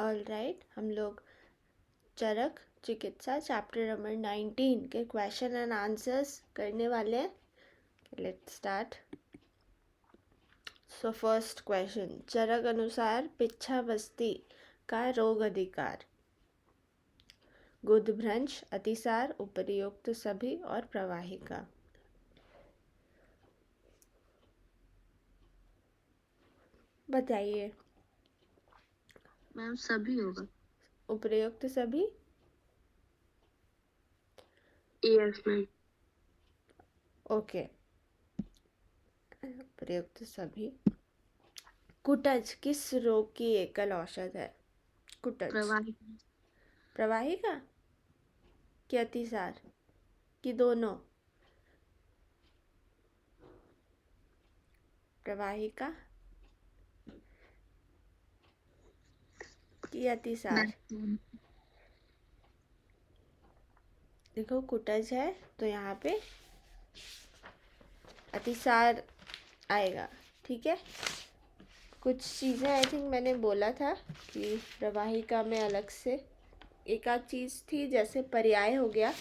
All right, हम लोग चरक चिकित्सा चैप्टर नंबर 19 के क्वेश्चन एंड आंसर्स करने वाले हैं. Let's start. So first question, Charak अनुसार पिच्छावस्थी का रोग अधिकार. गुदभ्रंश, अतिसार, उपर्युक्त सभी और प्रवाहिका. बताइए. मैम सभी होगा. उपर्युक्त सभी. Yes ma'am. ओके, उपर्युक्त सभी. कुटज किस रोग की एकल औषध है? कुटज. प्रवाहिका. प्रवाहिका कि अतिसार कि दोनों? प्रवाहिका कि अतिसार? देखो कुटज है तो यहाँ पे अतिसार आएगा. ठीक है, कुछ चीज़ें आई थिंक मैंने बोला था कि प्रवाहिका में अलग से एक आध चीज़ थी, जैसे पर्याय हो गया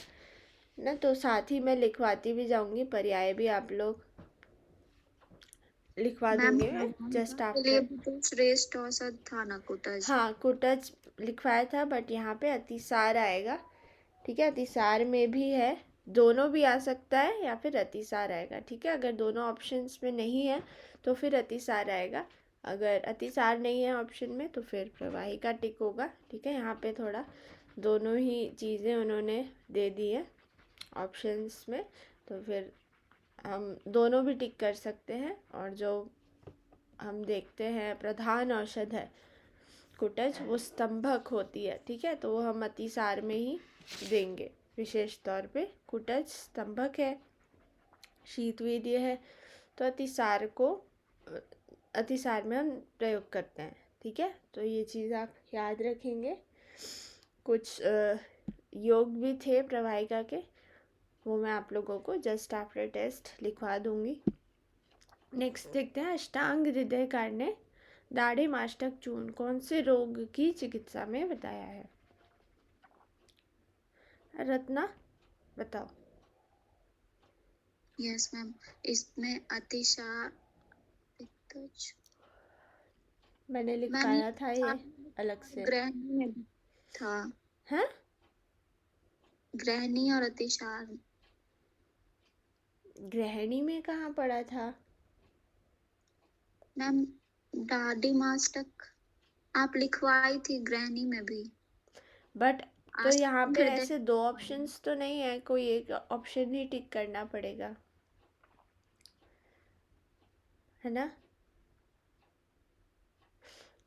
ना, तो साथ ही मैं लिखवाती भी जाऊंगी. पर्याय भी आप लोग लिखवा दूंगी मैं जस्ट आफ्टर. तो श्रेष्ठ औषध था ना कुटज. हाँ, कुटज लिखवाया था, बट यहाँ पे अतिसार आएगा. ठीक है, अतिसार में भी है, दोनों भी आ सकता है या फिर अतिसार आएगा. ठीक है, अगर दोनों ऑप्शंस में नहीं है तो फिर अतिसार आएगा. अगर अतिसार नहीं है ऑप्शन में तो फिर प्रवाहिका टिक होगा. ठीक है, यहाँ पे थोड़ा दोनों ही चीज़ें उन्होंने दे दी है ऑप्शंस में, तो फिर हम दोनों भी टिक कर सकते हैं. और जो हम देखते हैं प्रधान औषध है कुटज, वो स्तंभक होती है. ठीक है, तो वो हम अतिसार में ही देंगे. विशेष तौर पे कुटज स्तंभक है, शीतवीर्य है, तो अतिसार में हम प्रयोग करते हैं. ठीक है, तो ये चीज़ आप याद रखेंगे. कुछ योग भी थे प्रवाहिका के, वो मैं आप लोगों को जस्ट आफ्टर टेस्ट लिखवा दूंगी. नेक्स्ट देखते हैं, अष्टांग हृदय कार ने दाढ़ी मास्टक चूर्ण कौन से रोग की चिकित्सा में बताया है? रत्ना बताओ. यस मैम, इसमें अतिसार मैंने लिखवाया था ये अलग से. ग्रहणी में था. हैं? ग्रहणी और अतिसार. गृहिणी में कहाँ पड़ा था? मैम दाढ़ी मास्टक आप लिखवाई थी ग्रहणी में भी. बट तो यहाँ पे हृदय ऐसे दो ऑप्शंस तो नहीं है, कोई एक ऑप्शन ही टिक करना पड़ेगा, है ना?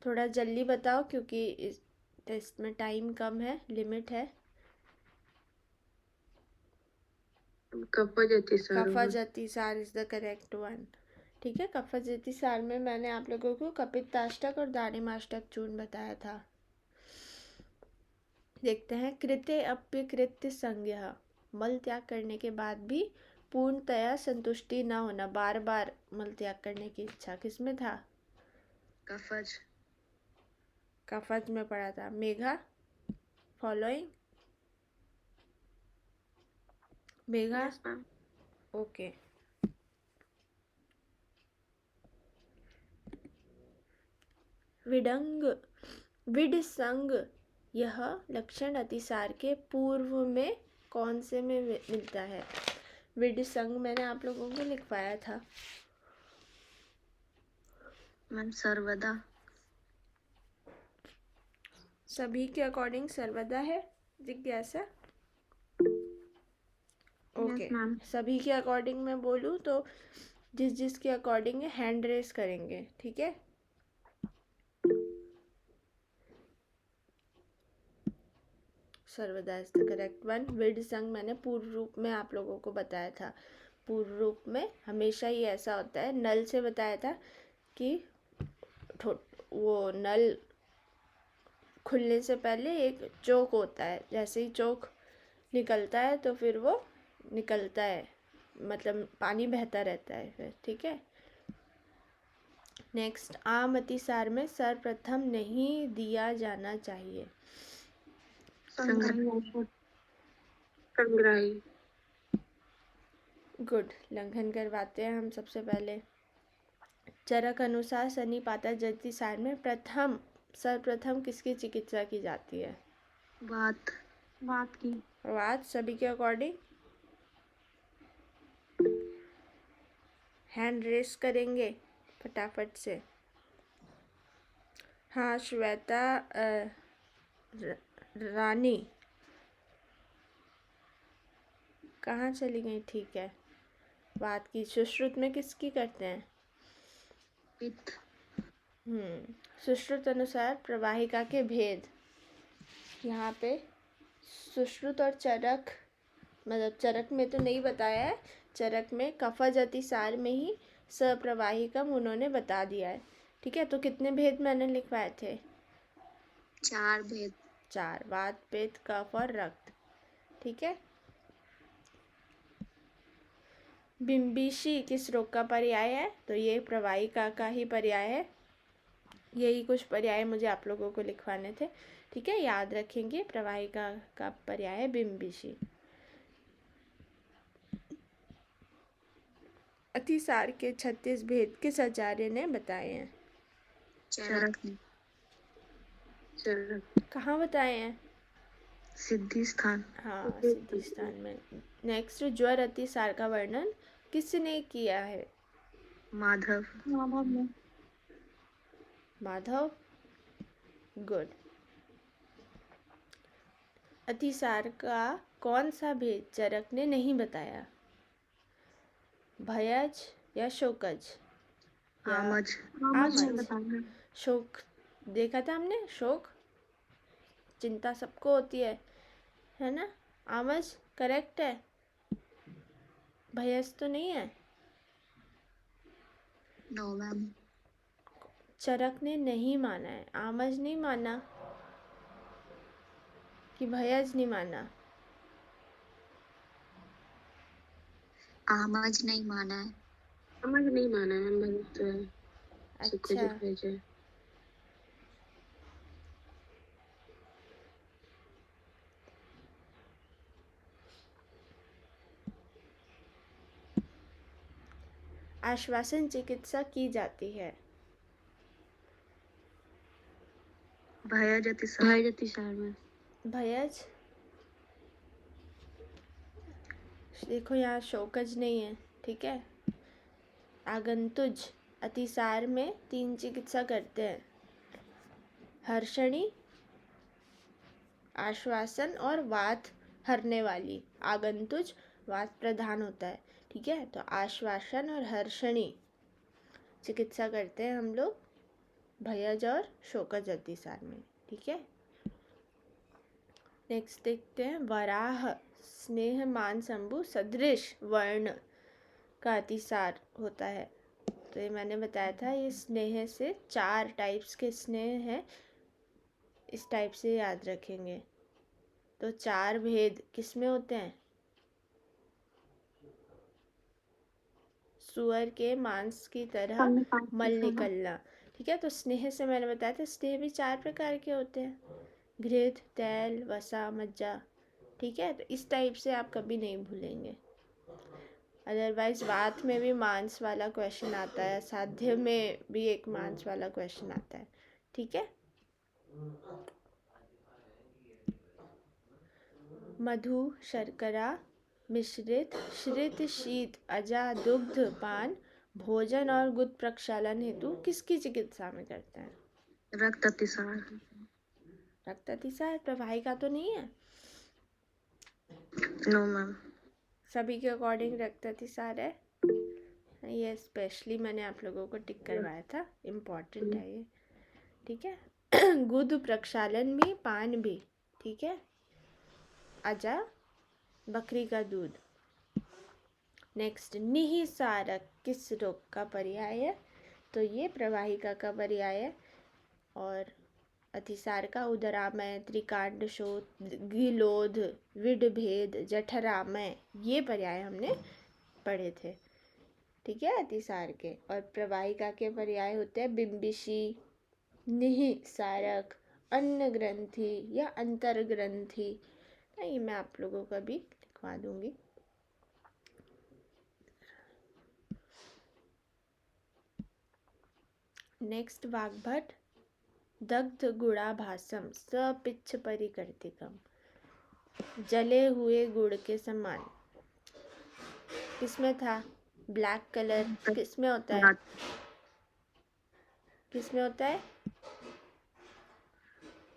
थोड़ा जल्दी बताओ क्योंकि इस टेस्ट में टाइम कम है, लिमिट है. कफज अतिसार इज द करेक्ट वन. ठीक है, कफज अतिसार में मैंने आप लोगों को कपित्ताष्टक और दाढ़ी मास्टक चूर्ण बताया था. देखते हैं, कृत्य अप्यकृत्य संज्ञा, मल त्याग करने के बाद भी पूर्णतया संतुष्टि न होना, बार बार मल त्याग करने की इच्छा, किसमें था? कफज. कफज में पड़ा था. मेघा फॉलोइंग. मेघा. ओके. विडंग विडसंग, यह लक्षण अतिसार के पूर्व में कौन से में मिलता है? विडसंग मैंने आप लोगों को लिखवाया था. मैम सर्वदा. सभी के अकॉर्डिंग सर्वदा है जिज्ञासा. ओके, सभी के अकॉर्डिंग मैं बोलूँ तो जिसके अकॉर्डिंग हैंड रेस करेंगे. ठीक है, सर्वदा इज द करेक्ट वन. विडसंग मैंने पूर्व रूप में आप लोगों को बताया था. पूर्व रूप में हमेशा ही ऐसा होता है. नल से बताया था कि वो नल खुलने से पहले एक चोक होता है, जैसे ही चोक निकलता है तो फिर वो निकलता है, मतलब पानी बहता रहता है फिर. ठीक है, नेक्स्ट, आम अतिसार में सर्वप्रथम नहीं दिया जाना चाहिए। संग्राही। गुड, लंघन करवाते हैं हम सबसे पहले। चरक अनुसार सनी पाता अतिसार में सर्वप्रथम किसकी चिकित्सा की जाती है? वात की। वात, सभी के अकॉर्डिंग हैंड रेस करेंगे फटाफट से। हाँ, श्वेता रानी कहाँ चली गई? ठीक है, बात की। सुश्रुत में किसकी करते हैं? पित्त। सुश्रुत अनुसार प्रवाहिका के भेद। यहाँ पे सुश्रुत और चरक, मतलब चरक में तो नहीं बताया है, चरक में कफज अतिसार में ही सप्रवाहिकम उन्होंने बता दिया है। ठीक है, तो कितने भेद मैंने लिखवाए थे? 4 भेद। 4, वात, पित्त, कफ और रक्त। ठीक है। बिंबिशी किस रोग का पर्याय है? तो ये प्रवाहिका का ही पर्याय है। यही कुछ पर्याय मुझे आप लोगों को लिखवाने थे। ठीक है, याद रखेंगे, प्रवाहिका का पर्याय है बिंबिशी। अतिसार के 36 भेद किस आचार्य ने बताए हैं? चरक ने। कहाँ बताए हैं? सिद्धि स्थान। हाँ, सिद्धि स्थान में। नेक्स्ट, ज्वर अतिसार का वर्णन किसने किया है? माधव ने। माधव, गुड। अतिसार का कौन सा भेद चरक ने नहीं बताया? भयज या शोकज? आमज। आमज। शोक देखा था हमने, शोक, चिंता सबको होती है ना? आमज करेक्ट है। भयस तो नहीं है। No ma'am. चरक ने नहीं माना है, आमज नहीं माना कि भयज नहीं माना? आमज नहीं माना है। आमज नहीं माना है, बहुत अच्छा, आश्वासन चिकित्सा की जाती है। भयज अतिसार में। भयज, देखो यहाँ शोकज नहीं है। ठीक है, आगंतुज अतिसार में 3 चिकित्सा करते हैं, हर्षणी, आश्वासन और वात हरने वाली। आगंतुज वात प्रधान होता है। ठीक है, तो आश्वासन और हर्षणी चिकित्सा करते हैं हम लोग भयज और शोकज अतिसार में। ठीक है, नेक्स्ट देखते हैं, वराह स्नेह मान शंभु सदृश वर्ण का अतिसार होता है। तो ये मैंने बताया था, ये स्नेह से 4 टाइप्स के स्नेह हैं, इस टाइप से याद रखेंगे। तो 4 भेद किस में होते हैं? सुअर के मांस की तरह मल निकलना। ठीक है, तो स्नेह से मैंने बताया था, स्नेह भी 4 प्रकार के होते हैं, घृत, तैल, वसा, मज्जा। ठीक है, तो इस टाइप से आप कभी नहीं भूलेंगे। अदरवाइज वात में भी मांस वाला क्वेश्चन आता है, साध्य में भी एक मांस वाला क्वेश्चन आता है। ठीक है, मधु, शर्करा मिश्रित श्रित शीत अजा दुग्ध पान भोजन और गुद प्रक्षालन हेतु किसकी चिकित्सा में करते हैं? रक्त अतिसार। रक्त अतिसार प्रवाहिका तो नहीं है? No ma'am. सभी के अकॉर्डिंग रक्त अतिसार है। ये स्पेशली मैंने आप लोगों को टिक करवाया था, इम्पॉर्टेंट है ये। ठीक है, गुद प्रक्षालन भी, पान भी। ठीक है, अजा बकरी का दूध। नेक्स्ट, निहिसारक किस रोग का पर्याय है? तो ये प्रवाहिका का पर्याय है। और अतिसार का उदरामय, त्रिकांड शोथ, गिलोध, विडभेद, जठरामय, ये पर्याय हमने पढ़े थे। ठीक है, अतिसार के। और प्रवाहिका के पर्याय होते हैं बिंबिशी, निहिसारक, अन्न ग्रंथि या अंतर ग्रंथि। ये मैं आप लोगों का भी लिखवा दूंगी। नेक्स्ट वाग्भट, दग्ध गुड़ाभासम सपिच्छ परिकर्तिकम, जले हुए गुड़ के समान। किसमें था? ब्लैक कलर किसमें होता है? किसमें होता है?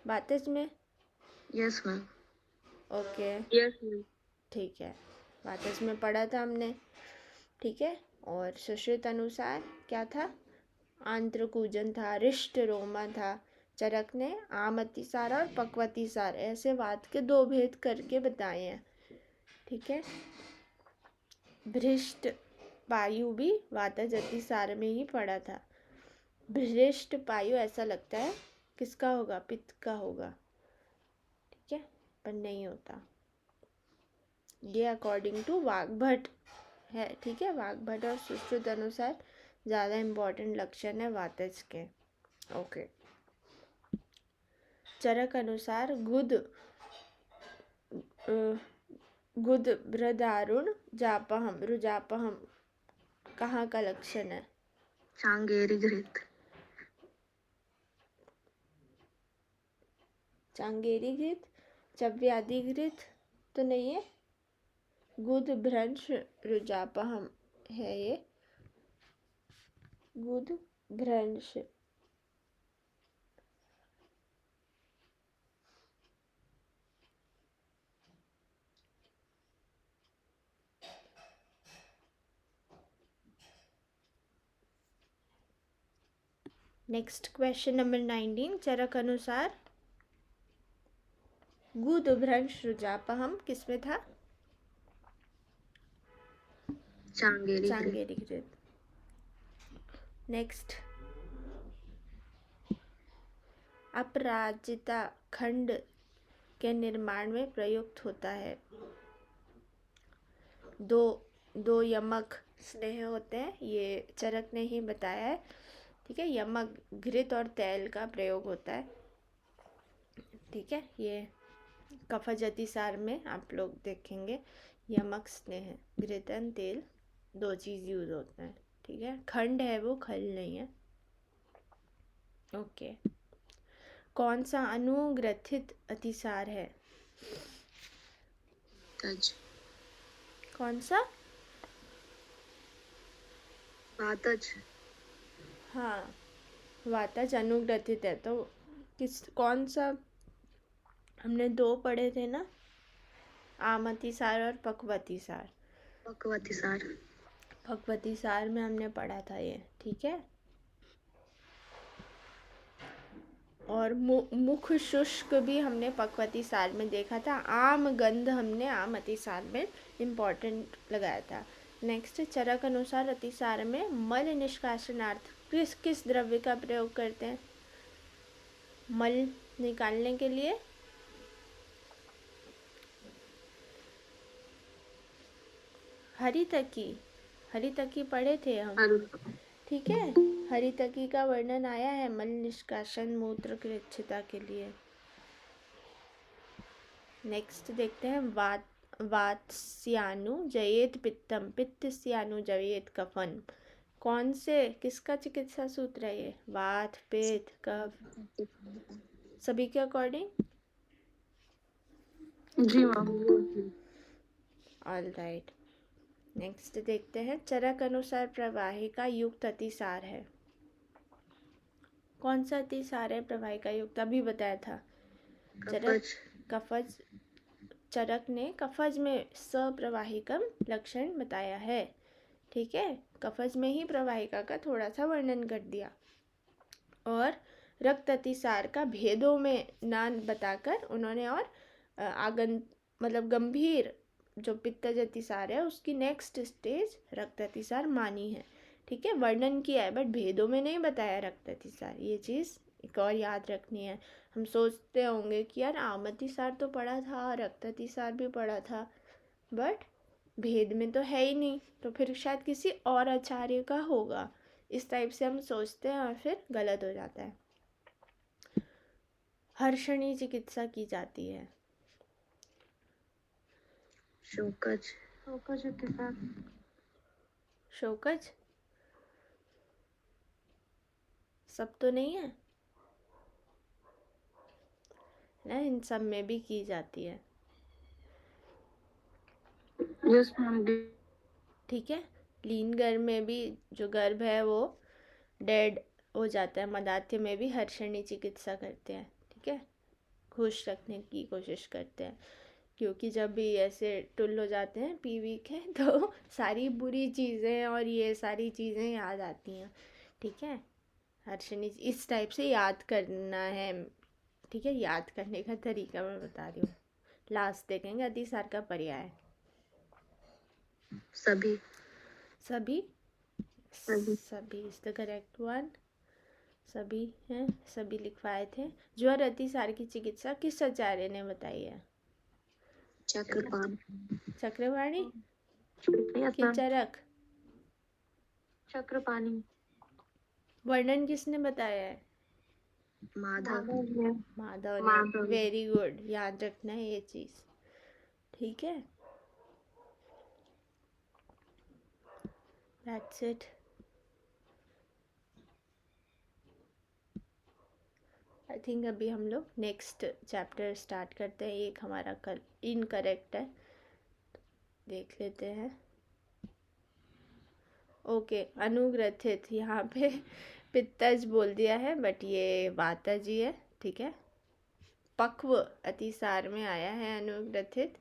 वातज में। Yes ma'am. Okay, yes ma'am. ठीक है, वातज में पढ़ा था हमने। ठीक है, और सुश्रुत अनुसार क्या था? आंत्रकूजन था, रिष्ट रोमा था। चरक ने आम अतिसार और पक्वतिसार ऐसे वात के दो भेद करके बताए हैं। ठीक है, भ्रिष्ट पायु भी वातज अतिसार में ही पड़ा था। भ्रिष्ट पायु ऐसा लगता है किसका होगा? पित्त का होगा। ठीक है, पर नहीं होता। ये अकॉर्डिंग टू वाग्भट है। ठीक है, वाग्भट और सुश्रुत अनुसार ज़्यादा इम्पोर्टेंट लक्षण है वातज के। ओके, चरक अनुसार गुद भ्रदारुण जापहम रुजापहम कहाँ का लक्षण है? चांगेरी घृत। चांगेरी घृत, चव्यादि घृत तो नहीं है। गुद भ्रंश रुजापहम है ये, गुद भ्रंश। नेक्स्ट क्वेश्चन नंबर 19, चरक अनुसार गुद भ्रंश रुजापहम किसमें था? चांगेरी घृत। नेक्स्ट, अपराजिता खंड के निर्माण में प्रयुक्त होता है। दो यमक स्नेह होते हैं, ये चरक ने ही बताया है। ठीक है, यमक घृत और तेल का प्रयोग होता है। ठीक है, ये कफज अतिसार में आप लोग देखेंगे यमक स्नेह घृतन तेल दो चीज़ यूज होता है। ठीक है, खंड है वो, खल नहीं है। ओके, कौन सा अनुग्रथित अतिसार है? कौन सा? वातज। हाँ, वातज अनुग्रथित है। तो कौन सा? हमने दो पढ़े थे ना, आम अतिसार और पक्वतिसार। पक्वतिसार में हमने पढ़ा था ये। ठीक है, और मुख शुष्क भी हमने पक्वतिसार में देखा था। आम गंध हमने आम अतिसार में इम्पोर्टेंट लगाया था। नेक्स्ट, चरक अनुसार अतिसार में मल निष्कासनार्थ किस द्रव्य का प्रयोग करते हैं? मल निकालने के लिए हरितकी पढ़े थे हम। ठीक है, हरितकी का वर्णन आया है मल निष्कासन मूत्र की रक्षिता के लिए। नेक्स्ट देखते हैं, वातस्यानु जयेत पित्तम, पित्तस्यानु जयेत कफन। कौन से, किसका चिकित्सा सूत्र है ये? वात, पित्त, कफ, सभी के अकॉर्डिंग? जी मैम। All right. नेक्स्ट देखते हैं, चरक अनुसार प्रवाहिका युक्त अतिसार है। कौन सा अतिसार है प्रवाहिका युक्त? अभी बताया था कफज। चरक ने कफज में सप्रवाहिकम लक्षण बताया है। ठीक है, कफज में ही प्रवाहिका का थोड़ा सा वर्णन कर दिया, और रक्त अतिसार का भेदों में ना बताकर उन्होंने और मतलब गंभीर जो पित्तज अतिसार है उसकी नेक्स्ट स्टेज रक्त अतिसार मानी है। ठीक है, वर्णन किया है बट भेदों में नहीं बताया रक्त अतिसार। ये चीज़ एक और याद रखनी है। हम सोचते होंगे कि यार आम अतिसार तो पढ़ा था, रक्त अतिसार भी पढ़ा था, बट भेद में तो है ही नहीं, तो फिर शायद किसी और आचार्य का होगा, इस टाइप से हम सोचते हैं और फिर गलत हो जाता है। हर्षणी चिकित्सा की जाती है। शोकज। शोकज सब तो नहीं है ना, इन सब में भी की जाती है। जिसमें हम ठीक है, लीन गर्भ में भी जो गर्भ है वो डेड हो जाता है, मदाध्य में भी हर्षणी चिकित्सा करते हैं। ठीक है, खुश रखने की कोशिश करते हैं, क्योंकि जब भी ऐसे टुल हो जाते हैं पीवी के तो सारी बुरी चीज़ें और ये सारी चीज़ें याद आती हैं। ठीक है, हर्षणी इस टाइप से याद करना है। ठीक है, याद करने का तरीका मैं बता रही हूँ। लास्ट देखेंगे, अतिसार का पर्याय। सभी। सभी सभी। सभी इज द करेक्ट वन। सभी हैं, सभी लिखवाए थे। ज्वर अतिसार की चिकित्सा किस आचार्य ने बताई है? चक्रपाणी। चक्रवाणी Yes, कि ma'am. चरक? चक्रपाणी। वर्णन किसने बताया है? माधव। माधव ने। माधव। वेरी गुड, याद रखना है ये चीज। ठीक है, दैट्स इट। आई थिंक अभी हम लोग नेक्स्ट चैप्टर स्टार्ट करते हैं। एक हमारा कल इनकरेक्ट है, देख लेते हैं। ओके, अनुग्रथित यहाँ पे पित्तज बोल दिया है, बट ये वाताजी है। ठीक है, पक्व अतिसार में आया है अनुग्रथित।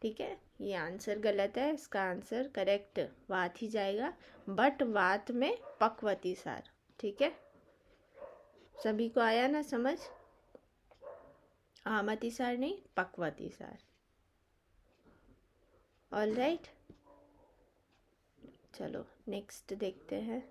ठीक है, ये आंसर गलत है, इसका आंसर करेक्ट वात ही जाएगा, बट वात में पक्व अतिसार। ठीक है, सभी को आया ना समझ? आम अतिसार नहीं, पक्व अतिसार। ऑल राइट, चलो नेक्स्ट देखते हैं।